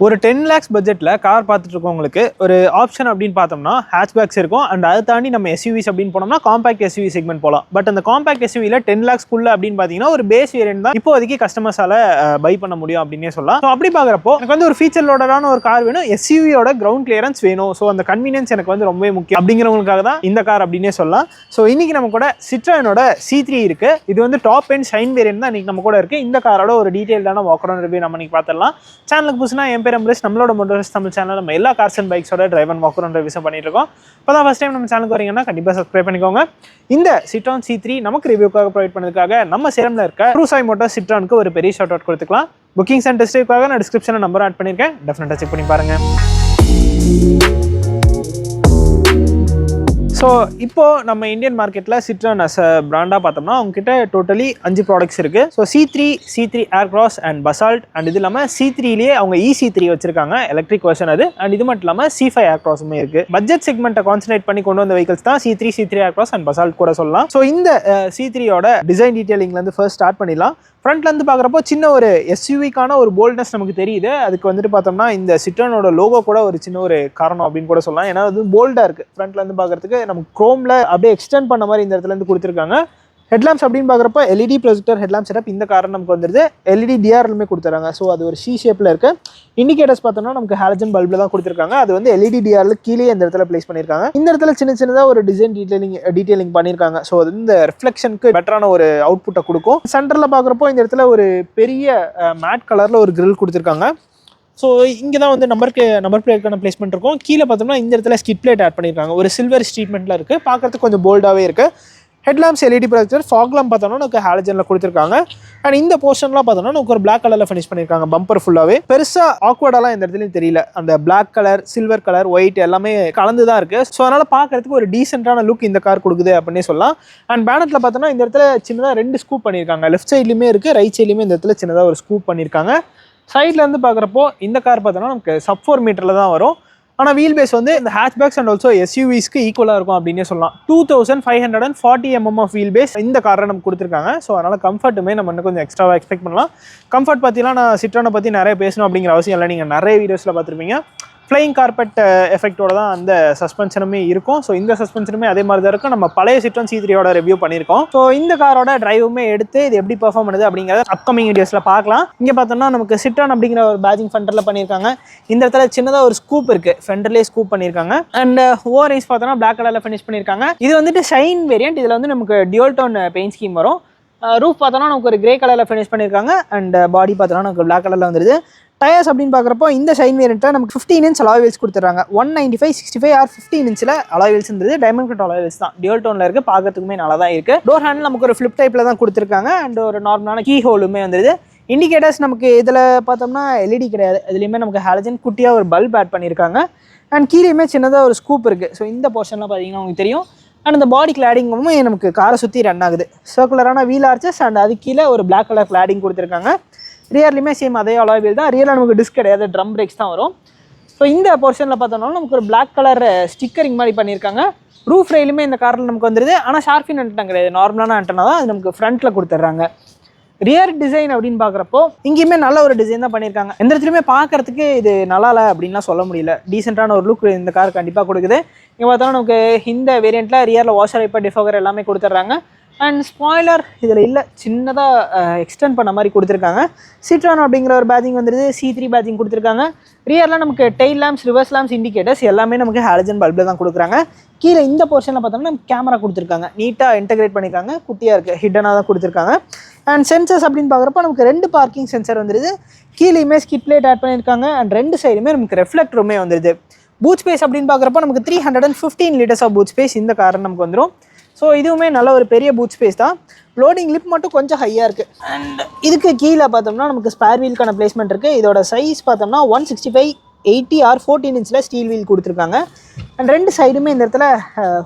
ஒரு 10 lakhs பட்ஜெட்ல car பார்த்துட்டு இருக்கவங்களுக்கு ஒரு ஆப்ஷன் அப்படின்னு பார்த்தோம்னா ஹேட்ச்பேக்ஸ் இருக்கும். அண்ட் அதை தாண்டி நம்ம எஸ்யூவிஸ் அப்படின்னு போனோம்னா காம்பாக்ட் எஸ்யூவி செக்மெண்ட் போகலாம். பட் அந்த காம்பாக்ட் எஸ்யூவில 10 lakhs குள்ள அப்படின்னு பார்த்தீங்கன்னா ஒரு பேஸ் வேரியன்ட் தான் இப்போதைக்கு கஸ்டமர்ஸால பை பண்ண முடியும் அப்படின்னே சொல்லலாம். ஸோ அப்படி பார்க்குறப்போ எனக்கு வந்து ஒரு ஃபீச்சர் லோடடான ஒரு கார் வேணும், எஸ்யூவியோட கிரவுண்ட் கிளியரன்ஸ் வேணும். ஸோ அந்த கன்வீனியன்ஸ் எனக்கு வந்து ரொம்பவே முக்கியம் அப்படிங்கிறவங்களுக்காக தான் இந்த கார் அப்படின்னே சொல்லலாம். ஸோ இன்னைக்கு நம்ம கூட சிட்ரானோட C3 இருக்கு. இது வந்து டாப் அண்ட் ஷைன் வேரியன்ட் தான் இன்னைக்கு நம்ம கூட இருக்கு. இந்த காரோட ஒரு டீடைல்டான வாக் அரவுண்ட் ரிவ்யூ நம்ம இன்னைக்கு பார்த்துடலாம். சேனலுக்கு புதுசுனா என் பேர் அம்பரேஷ், நம்மளோட மோட்டார்ஸ் தமிழ் சேனல் நம்ம எல்லா கார்ஸ் அண்ட் பைக்ஸோட drive and walk around reviews பண்ணிட்டு இருக்கோம். இப்போதான் ஃபர்ஸ்ட் டைம் நம்ம சேனலுக்கு வரீங்கன்னா கண்டிப்பாக சப்ஸ்கிரைப் பண்ணிக்கோங்க. இந்த சிட்ரான் C3 நமக்கு ரிவ்யூக்காக ப்ரொவைட் பண்ணதுக்காக நம்ம சேலம்ல இருக்க ட்ரூசாய் மோட்டார்ஸ் சிட்ரானுக்கு ஒரு பெரிய ஷார்ட் அவுட் கொடுத்துக்கலாம். புக்கிங்ஸ் அண்ட் டெஸ்ட் ட்ரைவ்க்காக நான் டிஸ்கிரிப்ஷனில் நம்பர் ஆட் பண்ணியிருக்கேன், டெஃபினட்டாக செக் பண்ணி பாருங்க. ஸோ இப்போது நம்ம இந்தியன் மார்க்கெட்டில் சிட்ரான் அஸ் அ பிராண்டாக பார்த்தோம்னா அவங்ககிட்ட டோட்டலி 5 ப்ராடக்ட்ஸ் இருக்குது. ஸோ C3 aircross and Basalt, and இது இல்லாமல் C3லேயே அவங்க EC3 வச்சிருக்காங்க, எலக்ட்ரிக் வெர்ஷன் அது. அண்ட் இது மட்டும் இல்லாமல் C5 ஏர்க்ராஸுமே இருக்குது. பட்ஜெட் செக்மெண்ட்டை கான்சன்ட்ரேட் பண்ணி கொண்டு வந்த வெஹிக்கல்ஸ் தான் C3 ஏர்க்ராஸ் அண்ட் பசால்ட் கூட சொல்லலாம். ஸோ இந்த C3யோட டிசைன் டீட்டெயிலிங்லேருந்து ஃபர்ஸ்ட் ஸ்டார்ட் பண்ணிடலாம். ஃப்ரண்ட்லேருந்து பார்க்குறப்போ சின்ன ஒரு எஸ்யூவிக்கான ஒரு போல்ட்னஸ் நமக்கு தெரியுது. அதுக்கு வந்துட்டு பார்த்தோம்னா இந்த சிட்ரானோட லோகோ கூட ஒரு சின்ன ஒரு காரணம் அப்படின்னு கூட சொல்லலாம். ஏன்னா அது போல்டாக இருக்குது. ஃப்ரண்ட்லேருந்து பார்க்குறதுக்கு நமக்கு குரோமில் அப்படியே எக்ஸ்டெண்ட் பண்ண மாதிரி இந்த இடத்துலேருந்து கொடுத்துருக்காங்க. ஹெட்லாம்ப்ஸ் அப்படின்னு பார்க்குறப்ப LED ப்ரொஜெக்டர் ஹெட்லாம்ப் செட்டப் இந்த கார் நமக்கு வந்துருது. LED DRLமே கொடுத்துறாங்க. ஸோ அது ஒரு C ஷேப்பில் இருக்குது. இண்டிகேட்டர்ஸ் பார்த்தோம்னா நமக்கு ஹாலஜன் பல்பில் தான் கொடுத்துருக்காங்க. அது வந்து LED DRL கீழே இந்த இடத்துல பிளேஸ் பண்ணியிருக்காங்க. இந்த இடத்துல சின்னதாக ஒரு டிசைன் டீட்டெயிலிங் பண்ணியிருக்காங்க. ஸோ அது இந்த ரிஃப்ளெக்ஷனுக்கு பெட்டரான ஒரு அவுட்புட்டை கொடுக்கும். சென்டரில் பார்க்குறப்போ இந்த இடத்துல ஒரு பெரிய மேட் கலரில் ஒரு கிரில் கொடுத்துருக்காங்க. ஸோ இங்கே தான் வந்து நம்பர் பிளேட்க்கான பிளேஸ்மெண்ட் இருக்கும். கீழே பார்த்தோம்னா இந்த இடத்துல ஸ்கிட் பிளேட் ஆட் பண்ணியிருக்காங்க. ஒரு சில்வர் ஸ்ட்ரீட்மெண்ட்டில் இருக்குது, பார்க்குறதுக்கு கொஞ்சம் போல்டாகவே இருக்குது. ஹெட்லாம்ப்ஸ் LED ப்ரொஜெக்டர், ஃபாக்லாம் பார்த்தோம்னா நமக்கு ஹாலஜனில் கொடுத்துருக்காங்க. அண்ட் இந்த போர்ஷன்லாம் பார்த்தோம்னா நமக்கு ஒரு பிளாக் கலரில் ஃபினிஷ் பண்ணியிருக்காங்க. பம்பர் ஃபுல்லாகவே பெருசாக ஆக்வர்டாலாம் இந்த இடத்துலையும் தெரியல. அந்த black colour, silver colour, white எல்லாமே கலந்து தான் இருக்குது. ஸோ அதனால் பார்க்குறதுக்கு ஒரு டீசென்டான லுக் இந்த கார் கொடுக்குது அப்படின்னே சொல்லலாம். அண்ட் பேனட்டில் பார்த்தோம்னா இந்த இடத்துல சின்னதாக 2 ஸ்கூப் பண்ணியிருக்காங்க. லெஃப்ட் சைட்லையுமே இருக்குது, ரைட் சைட்லையுமே இந்த இடத்துல சின்னதாக ஒரு ஸ்கூப் பண்ணியிருக்காங்க. சைட்லேருந்து பார்க்குறப்போ இந்த கார் பார்த்தோன்னா நமக்கு sub 4 மீட்டரில் தான் வரும். ஆனால் வீல் பேஸ் வந்து இந்த ஹேட்ச்பேக்ஸ் அண்ட் ஆல்சோ எஸ்யூவிஸ்க்கு ஈக்குவலாக இருக்கும் அப்படின்னே சொல்லலாம். 2540 mm ஆஃப் வீல் பேஸ் இந்த காரை நமக்கு கொடுத்துருக்காங்க. ஸோ அதனால் கம்ஃபர்ட்டுமே நம்ம இன்னும் கொஞ்சம் எக்ஸ்ட்ராவாக எக்ஸ்பெக்ட் பண்ணலாம். கம்ஃபர்ட் பார்த்தீங்கன்னா நான் சிட்ரானை பற்றி நிறைய பேசணும் அப்படிங்கிற அவசியம் இல்லை. நீங்கள் நிறைய வீடியோஸில் பார்த்துருப்பீங்க. ஃப்ளையிங் கார்பெட் எஃபெக்டோட தான் அந்த சஸ்பென்ஷனுமே இருக்கும். ஸோ இந்த சஸ்பென்ஷனுமே அதே மாதிரி தான் இருக்கும். நம்ம பழைய சிட்ரான் C3யோட ரிவ்யூ பண்ணியிருக்கோம். ஸோ இந்த காரோட டிரைவுமே எடுத்து இது எப்படி பெர்ஃபார்ம் பண்ணுது அப்படிங்கிறத அப்கமிங் வீடியோஸில் பார்க்கலாம். இங்கே பார்த்தோம்னா நமக்கு சிட்ரான் அப்படிங்கிற ஒரு பேஜிங் ஃபெண்டரில் பண்ணியிருக்காங்க. இந்த இடத்துல சின்னதாக ஒரு ஸ்கூப் இருக்குது, ஃபெண்டர்லேயே ஸ்கூப் பண்ணியிருக்காங்க. அண்ட் ஓவர் ஐஸ் பார்த்தோன்னா பிளாக் கலரில் ஃபினிஷ் பண்ணியிருக்காங்க. இது வந்துட்டு ஷைன் வேரியன்ட். இதில் வந்து நமக்கு டியூல் டோன் பெயிண்ட் ஸ்கீம் வரும். ரூஃப் பார்த்தோன்னா நமக்கு ஒரு கிரே கலரில் ஃபினிஷ் பண்ணியிருக்காங்க. அண்ட் பாடி பார்த்தோன்னா நமக்கு பிளாக் கலரில் வந்துருது. டயர்ஸ் அப்படின்னு பார்க்குறப்போ இந்த ஷைன் வேரியண்ட்டில் நமக்கு 15 inch அலாய் வீல்ஸ் கொடுத்துட்றாங்க. 195, 65 ஆர் 15 inchல அலாய் வீல்ஸ் இருந்தது. டைமண்ட் கட் அலாய் வீல்ஸ் தான், டியூல் டோனில் இருக்குது. பார்க்கறதுக்குமே நல்லா தான் இருக்குது. டோர் ஹேண்டில் நமக்கு ஒரு ஃப்ளிப் டைப்பில் தான் கொடுத்துருக்காங்க. அண்ட் ஒரு நார்மலான கீ ஹோலுமே வந்துருது. இண்டிகேட்டர்ஸ் நமக்கு இதில் பார்த்தோம்னா LED கிடையாது. இதுலேயுமே நமக்கு ஹாலஜன் குட்டியாக ஒரு பல்ப் ஆட் பண்ணியிருக்காங்க. அண்ட் கீழேயுமே சின்னதாக ஒரு ஸ்கூப் இருக்குது. ஸோ இந்த போர்ஷன்லாம் பார்த்தீங்கன்னா உங்களுக்கு தெரியும். அண்ட் இந்த பாடி கிளாடிங்கும் நமக்கு காரை சுற்றி ரன் ஆகுது. சர்க்குலரான வீல் ஆர்ச்சஸ் அண்ட் அது கீழே ஒரு பிளாக் கலர் கிளாடிங் கொடுத்துருக்காங்க. ரியர்லையுமே சேம் அதே அலாய் வீல் தான். ரியரில் நமக்கு டிஸ்க் கிடையாது, ட்ரம் பிரேக்ஸ் தான் வரும். ஸோ இந்த போர்ஷனில் பார்த்தோம்னா நமக்கு ஒரு பிளாக் கலர் ஸ்டிக்கரிங் மாதிரி பண்ணியிருக்காங்க. ரூஃப் ரெயிலுமே இந்த காரில் நமக்கு வந்துடுது. ஆனால் ஷார்பின் ஆண்டனா கிடையாது, நார்மலான ஆண்டனா தான். அது நமக்கு ஃப்ரண்ட்டில் கொடுத்துட்றாங்க. ரியர் டிசைன் அப்படின்னு பார்க்குறப்போ இங்கேயுமே நல்ல ஒரு டிசைன் தான் பண்ணியிருக்காங்க. எந்த இடத்துலையுமே பார்க்குறதுக்கு இது நல்லா இல்லை அப்படின்லாம் சொல்ல முடியல. டீசெண்டான ஒரு லுக் இந்த கார் கண்டிப்பாக கொடுக்குது. இங்கே பார்த்தோன்னா நமக்கு இந்த வேரியண்ட்டில் ரியரில் வாஷர் வைப்பர் டிஃபோகர் எல்லாமே கொடுத்துட்றாங்க. அண்ட் ஸ்பாய்லர் இதில் இல்லை, சின்னதாக எக்ஸ்டெண்ட் பண்ண மாதிரி கொடுத்துருக்காங்க. சிட்ரான் அப்படிங்கிற ஒரு பேஜிங் வந்துடுது. C3 பேஜிங் கொடுத்துருக்காங்க. ரியரில் நமக்கு tail lamps, reverse lamps, indicators எல்லாமே நமக்கு ஹாலஜன் பல்பில் தான் கொடுக்குறாங்க. கீழே இந்த போர்ஷனில் பார்த்தோம்னா நமக்கு கேமரா கொடுத்துருக்காங்க. நீட்டாக இன்டெகிரேட் பண்ணியிருக்காங்க. குட்டியாக இருக்குது, ஹிட்டனாக தான் கொடுத்துருக்காங்க. அண்ட் சென்சர்ஸ் அப்படின்னு பார்க்குறப்போ நமக்கு 2 பார்க்கிங் சென்சர் வந்துடுது. கீழேயுமே ஸ்கிட் பிளேட் ஆட் பண்ணியிருக்காங்க. அண்ட் 2 சைடுமே நமக்கு ரெஃப்ளெக்டருமே வந்துடுது. பூட் ஸ்பேஸ் அப்படின்னு பார்க்குறப்போ நமக்கு 315 liters ஆஃப் பூட் ஸ்பேஸ் இந்த கார் நமக்கு வந்துடும். ஸோ இதுவுமே நல்ல ஒரு பெரிய பூட் ஸ்பேஸ் தான். லோடிங் லிப் மட்டும் கொஞ்சம் ஹையாக இருக்குது. அண்ட் இதுக்கு கீழே பார்த்தோம்னா நமக்கு ஸ்பேர் வீலுக்கான பிளேஸ்மெண்ட் இருக்குது. இதோட சைஸ் பார்த்தோம்னா 165, 80 ஆர் 14 inchல ஸ்டீல் வீல் கொடுத்துருக்காங்க. அண்ட் 2 சைடுமே இந்த இடத்துல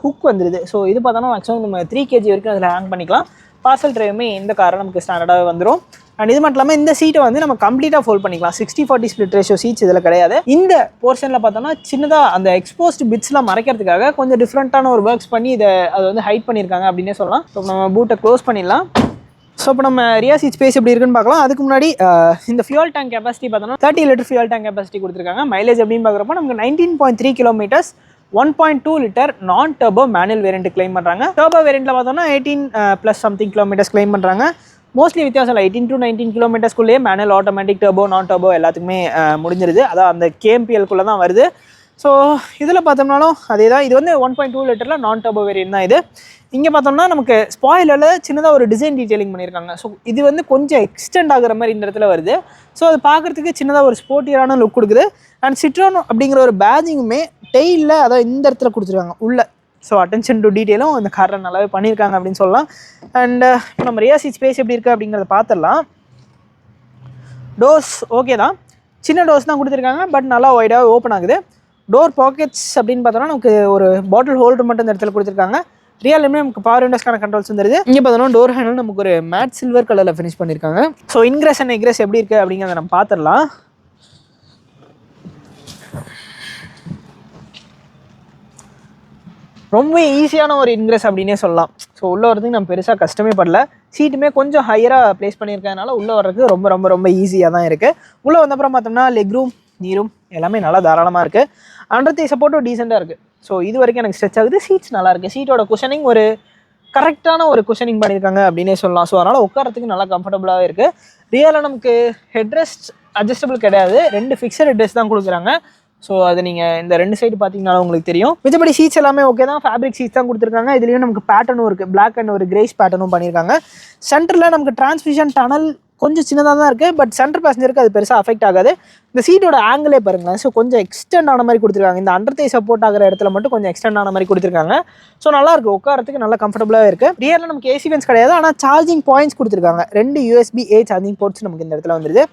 ஹுக் வந்துடுது. ஸோ இது பார்த்தோம்னா மேக்ஸிமம் நம்ம 3 kg வரைக்கும் அதில் ஹேங் பண்ணிக்கலாம். பார்சல் ட்ரைவுமே இந்த காரை நமக்கு ஸ்டாண்டர்டாகவே வந்துடும். அண்ட் இது மட்டும் இல்லாமல் இந்த சீட்டை வந்து நம்ம கம்ப்ளீட்டாக ஃபோல்ட் பண்ணிக்கலாம். 60-40 ஸ்பிளிட் ரேஷியோ சீட்ஸ் இதில் கிடையாது. இந்த போர்ஷனில் பார்த்தோம்னா சின்னதாக அந்த எக்ஸ்போஸ்ட் பிட்ஸ்லாம் மறைக்கிறதுக்காக கொஞ்சம் டிஃப்ரெண்ட்டான ஒரு ஒர்க்ஸ் பண்ணி அதை வந்து ஹைட் பண்ணியிருக்காங்க அப்படின்னே சொல்லலாம். ஸோ நம்ம பூட்டை க்ளோஸ் பண்ணிடலாம். ஸோ இப்போ நம்ம ரியா சீட் ஸ்பேஸ் எப்படி இருக்குன்னு பார்க்கலாம். அதுக்கு முன்னாடி இந்த ஃபியூல் டேங்க் கெப்பாசிட்டி பார்த்தோம்னா 30 லிட்டர் ஃபியூல் டேங்க் கெப்பாசிட்டி கொடுத்துருக்காங்க. மைலேஜ் அப்படின்னு பார்க்குறப்போ நமக்கு 19.3 கிலோமீட்டர்ஸ், 1.2 லிட்டர் நான் டர்போ மேனுவல் வேரியன்ட் கிளைம் பண்ணுறாங்க. டர்போ வேரியண்ட்டில் பார்த்தோம்னா 18+ சம்திங் கிலோமீட்டர்ஸ் கிளைம் பண்ணுறாங்க. மோஸ்ட்லி வித்தியாசம் இல்லை, 18 to 19 கிலோமீட்டர்ஸ்குள்ளேயே மேனுவல், ஆட்டோமேட்டிக், டர்போ, நான் டர்போ எல்லாத்துக்குமே முடிஞ்சிருது. அதான் அந்த கேஎம்பிஎல்குள்ளே தான் வருது. ஸோ இதில் பார்த்தோம்னாலும் அதே தான். இது வந்து 1.2 லிட்டரில் நான் டர்போ வேரியன்ட் தான் இது. இங்கே பார்த்தோம்னா நமக்கு ஸ்பாயிலரில் சின்னதாக ஒரு டிசைன் டீட்டெயிலிங் பண்ணியிருக்காங்க. ஸோ இது வந்து கொஞ்சம் எக்ஸ்டெண்ட் ஆகிற மாதிரி இந்த இடத்துல வருது. ஸோ அது பார்க்குறதுக்கு சின்னதாக ஒரு ஸ்போர்ட்டியரான லுக் கொடுக்குது. அண்ட் சிட்ரோன் அப்படிங்கிற ஒரு பேஜிங்குமே டெய்லில் அதாவது இந்த இடத்துல கொடுத்துருக்காங்க உள்ள. ஸோ அட்டென்ஷன் டு டீட்டெயிலும் இந்த காரில் நல்லாவே பண்ணியிருக்காங்க அப்படின்னு சொல்லலாம். அண்ட் இப்போ நம்ம ரியா சீட் ஸ்பேஸ் எப்படி இருக்குது அப்படிங்கிறத பார்த்துடலாம். டோர்ஸ் ஓகே தான், சின்ன டோர்ஸ் தான் கொடுத்துருக்காங்க, பட் நல்லா ஒய்டாக ஓப்பன் ஆகுது. டோர் பாக்கெட்ஸ் அப்படின்னு பார்த்தோன்னா நமக்கு ஒரு பாட்டில் ஹோல்டர் மட்டும் இந்த இடத்துல கொடுத்துருக்காங்க. ரியலுமே நமக்கு பவர் விண்டோஸ்க்கான கண்ட்ரோல்ஸ் வந்துருது. இங்கே பார்த்தோன்னா டோர் ஹேண்டில் நமக்கு ஒரு மேட் சில்வர் கலரில் ஃபினிஷ் பண்ணியிருக்காங்க. ஸோ இன்க்ரெஸ் அண்ட் எக்ரெஸ் எப்படி இருக்குது அப்படிங்கிறத நம்ம பார்த்துடலாம். ரொம்ப ஈஸியான ஒரு இன்க்ரெஸ் அப்படின்னே சொல்லலாம். ஸோ உள்ளே வரதுக்கு நம்ம பெருசாக கஷ்டமே படல. சீட்டுமே கொஞ்சம் ஹையராக ப்ளேஸ் பண்ணியிருக்கனால உள்ளே வர்றதுக்கு ரொம்ப ரொம்ப ரொம்ப ஈஸியாக தான் இருக்குது. உள்ளே வந்தப்புறம் பார்த்தோம்னா லெக் ரூம், நீரும் எல்லாமே நல்லா தாராளமாக இருக்குது. அண்டர் தி சப்போர்ட்டும் டீசெண்டாக இருக்குது. ஸோ இது வரைக்கும் எனக்கு ஸ்ட்ரெச் ஆகுது. சீட்ஸ் நல்லா இருக்குது. சீட்டோட குஷனிங் ஒரு கரெக்டான ஒரு குஷனிங் பண்ணியிருக்காங்க அப்படின்னே சொல்லலாம். ஸோ அதனால் உட்காரத்துக்கு நல்லா கம்ஃபர்டபுளாகவே இருக்குது. ரியலாக நமக்கு ஹெட்ரெஸ்ட் அட்ஜஸ்டபிள் கிடையாது, 2 ஃபிக்ஸட் ஹெட்ரெஸ்ட் தான் கொடுக்குறாங்க. ஸோ அது நீங்கள் இந்த 2 சைடு பார்த்தீங்கன்னாலும் உங்களுக்கு தெரியும். மிச்சபடி சீட்ஸ் எல்லாமே ஓகே தான். ஃபேப்ரிக் சீட்ஸ் தான் கொடுத்துருக்காங்க. இதுலேயும் நமக்கு பேட்டர்னும் இருக்குது, பிளாக் அண்ட் ஒரு கிரேஸ் பேட்டர்னும் பண்ணியிருக்காங்க. சென்டரில் நமக்கு டிரான்ஸ்மிஷன் டனல் கொஞ்சம் சின்னதாக தான் இருக்குது, பட் சென்டர் பேசஞ்சருக்கு அது பெருசாக அஃபெக்ட் ஆகாது. இந்த சீட்டோட ஆங்கிளே பாருங்களேன். ஸோ கொஞ்சம் எக்ஸ்டெண்ட் ஆன மாதிரி கொடுத்துருக்காங்க. இந்த அண்டர் தை சப்போர்ட் ஆகிற இடத்துல மட்டும் கொஞ்சம் எக்ஸ்டெண்ட் ஆன மாதிரி கொடுத்துருக்காங்க. ஸோ நல்லாயிருக்கு, உட்காரத்துக்கு நல்லா கம்ஃபர்டபுளாக இருக்குது. ரியரில் நமக்கு ஏசி வென்ஸ் கிடையாது, ஆனால் சார்ஜிங் பாயிண்ட்ஸ் கொடுத்துருக்காங்க. 2 USB-A சார்ஜிங் போர்ட்ஸ் நமக்கு இந்த இடத்துல வந்துருது.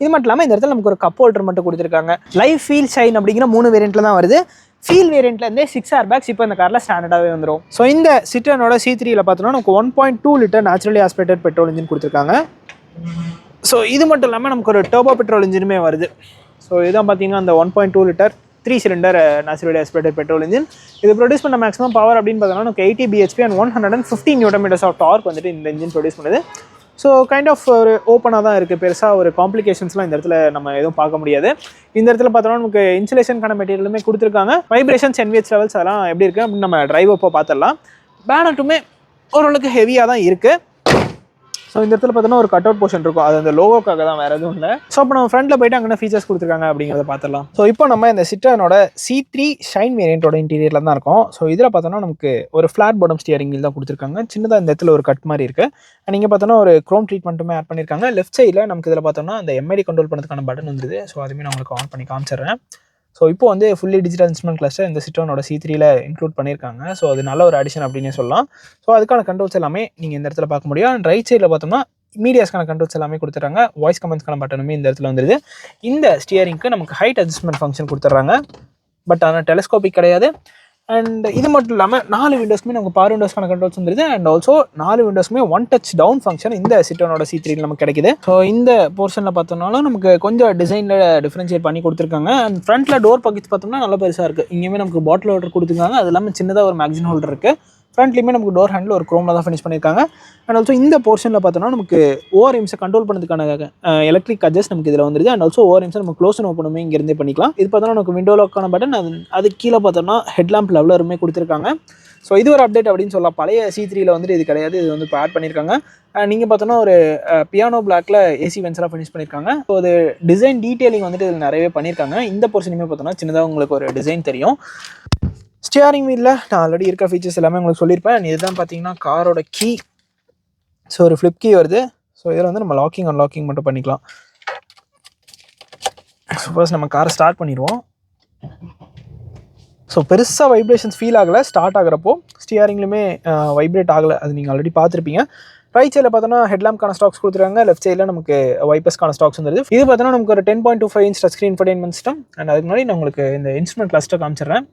இது மட்டும் இல்லாமல் இந்த இடத்துல நமக்கு ஒரு கப் ஹோல்டர் மட்டும் கொடுத்துருக்காங்க. லைஃப், ஃபீல், ஷைன் அப்படிங்கிற 3 வேரியண்ட்டில் தான் வருது. ஃபீல் வேரியண்ட்லேருந்தே 6 ஏர்பேக்ஸ் இப்போ இந்த காரில் ஸ்டாண்டர்டாகவே வந்துடும். ஸோ இந்த சிட்ரோனோட C3யில் பார்த்தோம்னா நமக்கு 1.2 litre naturally aspirated petrol engine கொடுத்துருக்காங்க. ஸோ இது மட்டும் இல்லாமல் நமக்கு ஒரு டர்போ பெட்ரோல் இன்ஜினுமே வருது. ஸோ இதுதான் பார்த்தீங்கன்னா அந்த 1.2 litre 3 cylinder naturally aspirated petrol engine. இது ப்ரொடியூஸ் பண்ண மேக்ஸிமம் பவர் அப்படின்னு பார்த்தோம்னா நமக்கு 80 bhp and 115 Nm of torque வந்துட்டு இந்த இன்ஜின் ப்ரொடியூஸ் பண்ணுது. ஸோ கைண்ட் ஆஃப் ஒரு ஓப்பனாக தான் இருக்குது. பெருசாக ஒரு காம்ப்ளிகேஷன்ஸ்லாம் இந்த இடத்துல நம்ம எதுவும் பார்க்க முடியாது. இந்த இடத்துல பார்த்தோம்னா நமக்கு இன்சுலேஷனுக்கான மெட்டீரியலுமே கொடுத்துருக்காங்க. வைப்ரேஷன்ஸ், NVH லெவல்ஸ் அதெல்லாம் எப்படி இருக்குது அப்படின்னு நம்ம டிரைவ் அப்போ பார்த்துடலாம். பேனட்டுமே ஓரளவுக்கு ஹெவியாக தான் இருக்குது. ஸோ இந்த இடத்துல பார்த்தோன்னா ஒரு கட் அவுட் போர்ஷன் இருக்கும், அது அந்த லோகோக்காக தான், வேறு எதுவும் இல்லை. ஸோ இப்போ நம்ம ஃப்ரண்ட்டில் போய்ட்டு அங்கே ஃபீச்சர்ஸ் கொடுத்துருக்காங்க அப்படிங்கிறத பார்த்துடலாம். ஸோ இப்போ நம்ம இந்த சிட்ரோனோட C3 ஷைன் வேரியண்ட்டோட இன்டீரியரில் தான் இருக்கும். ஸோ இதில் பார்த்தோன்னா நமக்கு ஒரு ஃப்ளாட் பாட்டம் ஸ்டியரிங் வீல் தான் கொடுத்துருக்காங்க. சின்னதாக இந்த இடத்துல ஒரு கட் மாதிரி இருக்குது. அண்ட் இங்கே பார்த்தோன்னா ஒரு க்ரோம் ட்ரீட்மெண்ட்டுமே ஆட் பண்ணியிருக்காங்க. லெஃப்ட் சைடில் நமக்கு இதில் பார்த்தோன்னா அந்த MID கண்ட்ரோல் பண்ணுறதுக்கான பட்டன் வந்துருது. ஸோ அதுவுமே நான் உங்களுக்கு ஆன் பண்ணி காமிச்சிடுறேன். ஸோ இப்போ வந்து ஃபுல்லி டிஜிட்டல் இன்ஸ்ட்ருமெண்ட் கிளஸ்டர் இந்த சிட்ரோனோட C3யில் இன்க்ளூட் பண்ணியிருக்காங்க. ஸோ அது நல்ல ஒரு அடிஷன் அப்படின்னே சொல்லலாம். ஸோ அதுக்கான கண்ட்ரோல்ஸ் எல்லாமே நீங்கள் இந்த இடத்துல பார்க்க முடியும். அண்ட் ரைட் சைடில் பார்த்தோம்னா மீடியாஸ்க்கான கண்ட்ரோல்ஸ் எல்லாமே கொடுத்துட்றாங்க. வாய்ஸ் கமெண்ட்ஸ்க்கான பட்டனுமே இந்த இடத்துல வந்துருது. இந்த ஸ்டியரிங்க்கு நமக்கு ஹைட் அட்ஜஸ்ட்மெண்ட் ஃபங்க்ஷன் கொடுத்துட்றாங்க, பட் ஆனால் டெலஸ்கோபிக் கிடையாது. அண்ட் இது மட்டும் இல்லாமல் 4 விண்டோஸ்க்குமே நமக்கு பவர் விண்டோஸ்க்கான கண்ட்ரோல்ஸ் வந்துருது. அண்ட் ஆல்சோ 4 விண்டோஸ்க்குமே 1 டச் டவுன் ஃபங்க்ஷன் இந்த சிட்ரோனோட C3யில் நமக்கு கிடைக்குது. ஸோ இந்த போர்ஷனில் பார்த்தோம்னாலும் நமக்கு கொஞ்சம் டிசைனில் டிஃப்ரென்ஷியேட் பண்ணி கொடுத்துருக்காங்க. அண்ட் ஃப்ரண்ட்டில் டோர் பாக்கெட்ஸ் பார்த்தோம்னா நல்லா பெருசாக இருக்குது. இங்கேயுமே நமக்கு பாட்டில் ஹோல்டர் கொடுத்துருக்காங்க. அது இல்லாமல் சின்னதாக ஒரு மேக்சின் ஹோல்டர் இருக்குது. ஃப்ரண்ட்லேயுமே நமக்கு டோர் ஹேண்டில் ஒரு க்ரோமில் தான் ஃபினிஷ் பண்ணியிருக்காங்க. அண்ட் ஆல்சோ இந்த போர்ஷனில் பார்த்தோம்னா நமக்கு ORMஸை கண்ட்ரோல் பண்ணுறதுக்கான எலக்ட்ரிக் அட்ஜஸ்ட் நமக்கு இதில் வந்துருது. அண்ட் ஆல்சோ ORMஸை நம்ம க்ளோஸ் அண்ட் ஓப்பனுமே இங்கேருந்தே பண்ணிக்கலாம். இது பார்த்தோன்னா நமக்கு விண்டோ லாக்கான பட்டன், அது கீழே பார்த்தோம்னா ஹெட்லாம்ப் லெவலருமே கொடுத்துருக்காங்க. ஸோ இது ஒரு அப்டேட் அப்படின்னு சொல்லலாம். பழைய C3யில் வந்துட்டு இது கிடையாது, இது வந்து இப்போ ஆட் பண்ணியிருக்காங்க. நீங்கள் பார்த்தோன்னா ஒரு பியானோ பிளாக்ல ஏசி வென்ஸ்லாம் ஃபினிஷ் பண்ணியிருக்காங்க. ஸோ அது டிசைன் டீட்டெயிலிங் வந்துட்டு இதில் நிறையவே பண்ணியிருக்காங்க. இந்த போர்ஷனுமே பார்த்தோன்னா சின்னதாக உங்களுக்கு ஒரு டிசைன் தெரியும். ஸ்டியரிங் வீலில் நான் ஆல்ரெடி இருக்க ஃபீச்சர்ஸ் எல்லாமே உங்களுக்கு சொல்லியிருப்பேன். இதுதான் பார்த்தீங்கன்னா காரோட கீ. ஸோ ஒரு ஃப்ளிப் கீ வருது. ஸோ இதில் வந்து நம்ம லாக்கிங் அன்லாக்கிங் மட்டும் பண்ணிக்கலாம். ஸோ ஃபர்ஸ்ட் நம்ம காரை ஸ்டார்ட் பண்ணிடுவோம். ஸோ பெருசாக வைப்ரேஷன்ஸ் ஃபீல் ஆகலை. ஸ்டார்ட் ஆகிறப்போ ஸ்டியரிங்லையுமே வைப்ரேட் ஆகலை, அது நீங்கள் ஆல்ரெடி பார்த்துருப்பீங்க. ரைட் சைடில் பார்த்தோன்னா ஹெட்லாம்ப்கான ஸ்டாக்ஸ் கொடுத்துருக்காங்க. லெஃப்ட் சைடில் நமக்கு வைப்பர்ஸ்க்கான ஸ்டாக்ஸ் வந்துருது. இது பார்த்தோன்னா நமக்கு ஒரு 10.25 inch touch screen infotainment system. And அதுக்கு முன்னாடி நான் உங்களுக்கு இந்த இன்ஸ்ட்ருமெண்ட் கிளஸ்டர் காமிச்சிடுறேன்.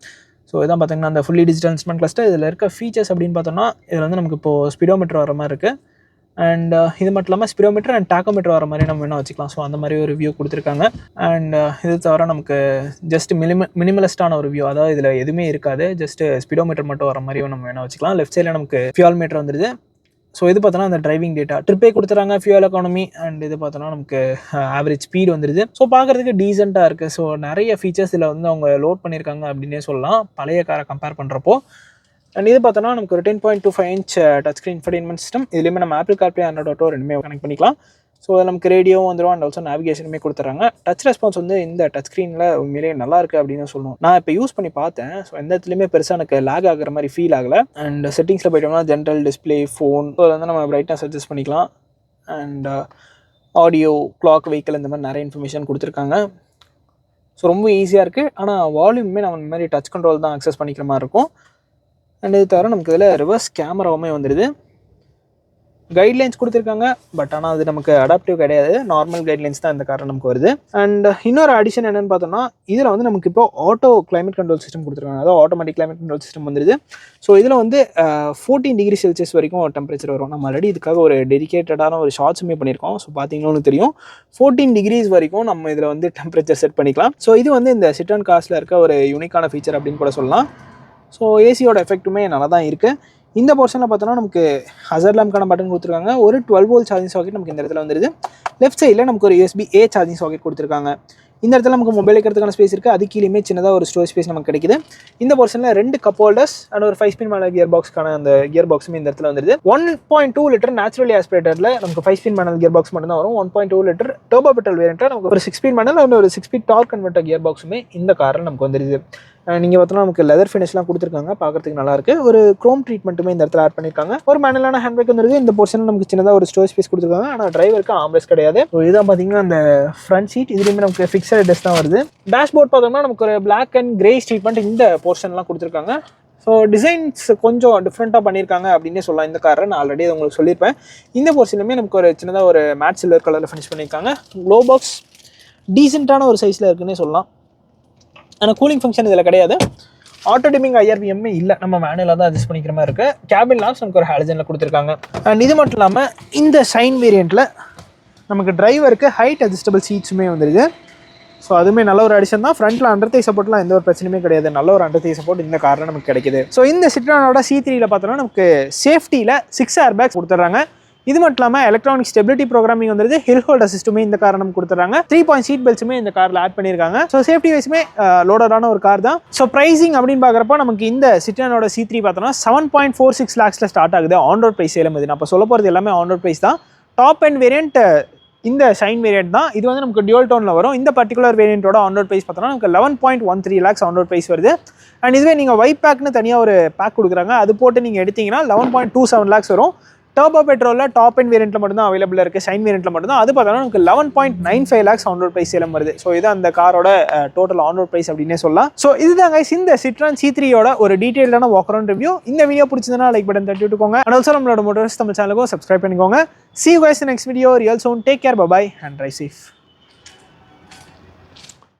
ஸோ இதான் பார்த்தீங்கன்னா அந்த ஃபுல்லி டிஜிட்டல் இன்ஸ்ட்ருமெண்ட் கிளஸ்டர். இதில் இருக்க ஃபீச்சர்ஸ் அப்படின்னு பார்த்தோம்னா இதில் வந்து நமக்கு இப்போது ஸ்பீடோமீட்டர் வர மாதிரி இருக்குது. அண்ட் இது மட்டும் இல்லாமல் ஸ்பீடோமீட்டர் அண்ட் டாக்கோமீட்டர் வர மாதிரி நம்ம வேணால் வச்சுக்கலாம். ஸோ அந்த மாதிரி ஒரு வியூ கொடுத்துருக்காங்க. அண்ட் இது தவிர நமக்கு ஜஸ்ட் மினிமலிஸ்டான ஒரு வியூ, அதாவது இதில் எதுவுமே இருக்காது, ஜஸ்ட் ஸ்பீடோமீட்டர் மட்டும் வர மாதிரியும் நம்ம வேணால் வச்சுக்கலாம். லெஃப்ட் சைடில் நமக்கு ஃபியூல் மீட்டர் வந்துடுது. ஸோ இது பார்த்தோன்னா அந்த டிரைவிங் டேட்டா ட்ரிப்பே கொடுத்துறாங்க, ஃபியூல் எக்கானமி அண்ட் இது பார்த்தோன்னா நமக்கு ஆவரேஜ் ஸ்பீடு வந்துடுது. ஸோ பார்க்குறதுக்கு டீசெண்டாக இருக்குது. ஸோ நிறைய ஃபீச்சர்ஸ் இதில் வந்து அவங்க லோட் பண்ணியிருக்காங்க அப்படின்னே சொல்லலாம் பழைய காரை கம்பேர் பண்ணுறப்போ. அண்ட் இது பார்த்தோன்னா நமக்கு ஒரு 10.25 inch touch screen infotainment system. இதுலேயுமே நம்ம ஆப்பிள் கார்ப்ளே, ஆண்ட்ராய்ட் ஆட்டோ ரெண்டுமே கனெக்ட் பண்ணிக்கலாம். ஸோ நமக்கு ரேடியோவும் வந்துடும் அண்ட் ஆல்சோ நேவிகேஷனுமே கொடுத்துறாங்க. டச் ரெஸ்பான்ஸ் வந்து இந்த டச் ஸ்க்ரீனில் உண்மையிலேயே நல்லா இருக்குது அப்படின்னு சொல்லணும். நான் இப்போ யூஸ் பண்ணி பார்த்தேன். ஸோ எந்த இடத்துலையுமே பெருசாக எனக்கு லேக் ஆகிற மாதிரி ஃபீல் ஆகலை. அண்ட் செட்டிங்ஸில் போய்ட்டோம்னா ஜென்ரல் டிஸ்பிளே, ஃபோன், ஸோ வந்து நம்ம பிரைட்னஸ் அட்ஜஸ்ட் பண்ணிக்கலாம். அண்ட் ஆடியோ, கிளாக், வெஹிக்கிள் இந்த மாதிரி நிறைய இன்ஃபர்மேஷன் கொடுத்துருக்காங்க. ஸோ ரொம்ப ஈஸியாக இருக்குது. ஆனால் வால்யூமே நம்ம இந்த மாதிரி டச் கண்ட்ரோல் தான் அக்சஸ் பண்ணிக்கிற மாதிரி இருக்கும். அண்ட் இது தவிர நமக்கு இதில் ரிவர்ஸ் கேமராவுமே வந்துடுது. கைட்லைன்ஸ் கொடுத்துருக்காங்க, பட் ஆனால் அது நமக்கு அடாப்டிவ் கிடையாது, நார்மல் கைட்லைன்ஸ் தான் இந்த காரில் நமக்கு வருது. அண்ட் இன்னொரு அடிஷன் என்னென்னு பார்த்தோம்னா இதில் வந்து நமக்கு இப்போ ஆட்டோ கிளைமேட் கண்ட்ரோல் சிஸ்டம் கொடுத்துருக்காங்க, அதாவது ஆட்டோமேட்டிக் கிளைமேட் கண்ட்ரோல் சிஸ்டம் வந்துடுது. ஸோ இதில் வந்து 14 டிகிரி செல்சியஸ் வரைக்கும் டெம்பரேச்சர் வரும். நம்ம ஆல்ரெடி இதுக்காக ஒரு டெடிகேட்டடான ஒரு ஷார்ட்ஸுமே பண்ணியிருக்கோம். ஸோ பார்த்தீங்கன்னா தெரியும் 14 டிகிரிஸ் வரைக்கும் நம்ம இதில் வந்து டெம்பரேச்சர் செட் பண்ணிக்கலாம். ஸோ இது வந்து இந்த சிட்ரான் கார்ஸில் இருக்க ஒரு யூனிக்கான ஃபீச்சர் அப்படின்னு கூட சொல்லலாம். ஸோ ஏசியோட எஃபெக்ட்டுமே நல்லா தான் இருக்குது. இந்த போர்ஷனில் பார்த்தோன்னா நமக்கு ஹசர் லேம்ப்கான பட்டன் கொடுத்துருக்காங்க. ஒரு 12 volt சார்ஜிங் சாக்கெட் நமக்கு இந்த இடத்துல வந்துடுது. லெஃப்ட் சைடில் நமக்கு ஒரு USB-A சார்ஜிங் சாக்கெட் கொடுத்துருக்காங்க. இந்த இடத்துல நமக்கு மொபைல் வைக்கிறதுக்கான ஸ்பேஸ் இருக்குது. அது கீழே சின்னதாக ஒரு ஸ்டோரேஜ் ஸ்பேஸ் நமக்கு கிடைக்குது. இந்த போர்ஷனில் 2 கப் ஹோல்டர்ஸ் அண்ட் ஒரு 5-spin மேனல் கியர் பாக்ஸ்க்கான அந்த கியர் பாக்ஸுமே இந்த இடத்துல வந்துடுது. 1.2 liter நேச்சுரலி ஆஸ்பிரேட்டரில் நமக்கு 5-spin மேனல் கியர் பாக்ஸ் மட்டும் தான் வரும். 1.2 liter டர்போ பெட்ரோல் வேரியண்ட்டில் நமக்கு ஒரு 6-spin மேனல் அண்ட் ஒரு 6-speed டார்க் கன்வெர்ட்டர் கியர் பாக்ஸுமே இந்த காரில் நமக்கு வந்துடுது. நீங்கள் பார்த்தோன்னா நமக்கு லெதர் ஃபினிஷ்லாம் கொடுத்துருக்காங்க, பார்க்குறதுக்கு நல்லாயிருக்கு. ஒரு க்ரோம் ட்ரீட்மெண்ட்டுமே இந்த இடத்துல ஆட் பண்ணியிருக்காங்க. ஒரு மேனுவலான ஹேண்ட் பேக் வந்துருக்கு. இந்த போர்ஷனில் நமக்கு சின்னதாக ஒரு ஸ்டோரேஜ் ஸ்பேஸ் கொடுத்துருக்காங்க. ஆனால் டிரைவருக்கு ஆம்ரெஸ்ட் கிடையாது. ஸோ இதான் பார்த்தீங்கன்னா அந்த ஃப்ரண்ட் சீட், இதுலேயுமே நமக்கு ஃபிக்ஸட் டெஸ்க் தான் வருது. டேஷ்போர்ட் பார்த்தோம்னா நமக்கு ஒரு பிளாக் அண்ட் கிரே ட்ரீட்மெண்ட் இந்த போர்ஷன்லாம் கொடுத்துருக்காங்க. ஸோ டிசைன்ஸ் கொஞ்சம் டிஃப்ரெண்ட்டாக பண்ணியிருக்காங்க அப்படின்னே சொல்லலாம் இந்த காரை. நான் ஆல்ரெடி உங்களுக்கு சொல்லியிருப்பேன். இந்த போர்ஷன்லையுமே நமக்கு ஒரு சின்னதாக ஒரு மேட் சில்வர் கலரில் ஃபினிஷ் பண்ணியிருக்காங்க. க்ளோ பாக்ஸ் டீசெண்டான ஒரு சைஸில் இருக்குன்னே சொல்லலாம். ஆனால் கூலிங் ஃபங்க்ஷன் இதில் கிடையாது. ஆட்டோ டிமிங் IRPMமே இல்லை, நம்ம மேனுவலாக தான் அட்ஜஸ்ட் பண்ணிக்கிற மாதிரி இருக்குது. கேபின் லாம்ப்ஸ் நமக்கு ஒரு ஹாலஜனில் கொடுத்துருக்காங்க. அண்ட் இது மட்டும் இல்லாமல் இந்த ஷைன் வேரியண்ட்டில் நமக்கு டிரைவருக்கு ஹைட் அட்ஜஸ்டபிள் சீட்ஸுமே வந்துருக்கு. ஸோ அதுவுமே நல்ல ஒரு அடிஷன் தான். ஃப்ரண்ட்டில் அண்டர் தை சப்போர்ட்லாம் எந்த ஒரு பிரச்சனையுமே கிடையாது. நல்ல ஒரு அண்டர் தை சப்போர்ட் இந்த காரில் நமக்கு கிடைக்குது. ஸோ இந்த சிட்ரானோட C3யில் பார்த்தோன்னா நமக்கு சேஃப்டியில் 6 ஏர்பேக்ஸ் கொடுத்துட்றாங்க. இது மட்டும் இல்லாமல் எலக்ட்ரானிக் ஸ்டெபிலிட்டி ப்ரோக்ராமிங் வந்துருது. ஹில் ஹோல்ட் அசிஸ்ட்டுமே இந்த கார் நமக்கு கொடுத்துறாங்க. 3-point சீட் பெல்ட்ஸுமே இந்த காரில் ஆட் பண்ணியிருக்காங்க. ஸோ சேஃப்டி வைஸுமே லோடடான ஒரு கார் தான். ஸோ ப்ரைசிங் அப்படின்னு பார்க்குறப்போ நமக்கு இந்த சிட்ரானோட C3 பார்த்தோன்னா 7.46 lakhsல ஸ்டார்ட் ஆகுது. On road price Salem. இது நான் இப்போ சொல்ல போகிறது எல்லாமே ஆன் ரோட் ப்ரைஸ் தான். டாப் அண்ட் வேரியண்ட் இந்த ஷைன் வேரியண்ட் தான். இது வந்து நமக்கு டியூல் டோனில் வரும். இந்த பர்டிகுலர் வேரியண்ட்டோட ஆன் ரோட் ப்ரைஸ் பார்த்தோன்னா நமக்கு 11.13 lakhs ஆன் ரோட் ப்ரைஸ் வருது. அண்ட் இதுவே நீங்கள் ஒயிட் பேக்னு தனியாக ஒரு பேக் கொடுக்குறாங்க. அது போட்டு நீங்கள் எடுத்தீங்கன்னா 11.27 lakhs வரும். டர்போ பெட்ரோலில் டாப் அண்ட் வேரியண்ட்டில் மட்டும் தான் அவைலபிளாக இருக்குது. ஷைன் வேரியண்ட்டில் மட்டும் தான். அது பார்த்தோன்னா நமக்கு 11.95 lakhs on road price Salem வருது. ஸோ இது அந்த காரோட டோட்டல் ஆன் ரோட் ப்ரைஸ் அப்படின்னே சொல்லலாம். ஸோ இதுதான் guys இந்த சிட்ரான் C3யோட ஒரு டீட்டெயிலான வாக் அரவுண்ட் ரிவ்யூ. இந்த வீடியோ பிடிச்சதுன்னா லைக் பட்டன் தட்டி விட்டுக்கோங்க. அண்ட் ஆல்சோ நம்மளோட மோட்டார்ஸ் தமிழ் சேனலுக்கும் சப்ஸ்கிரைப் பண்ணிக்கோங்க. See you guys in the next video. Real soon. Take care. Bye bye and drive safe.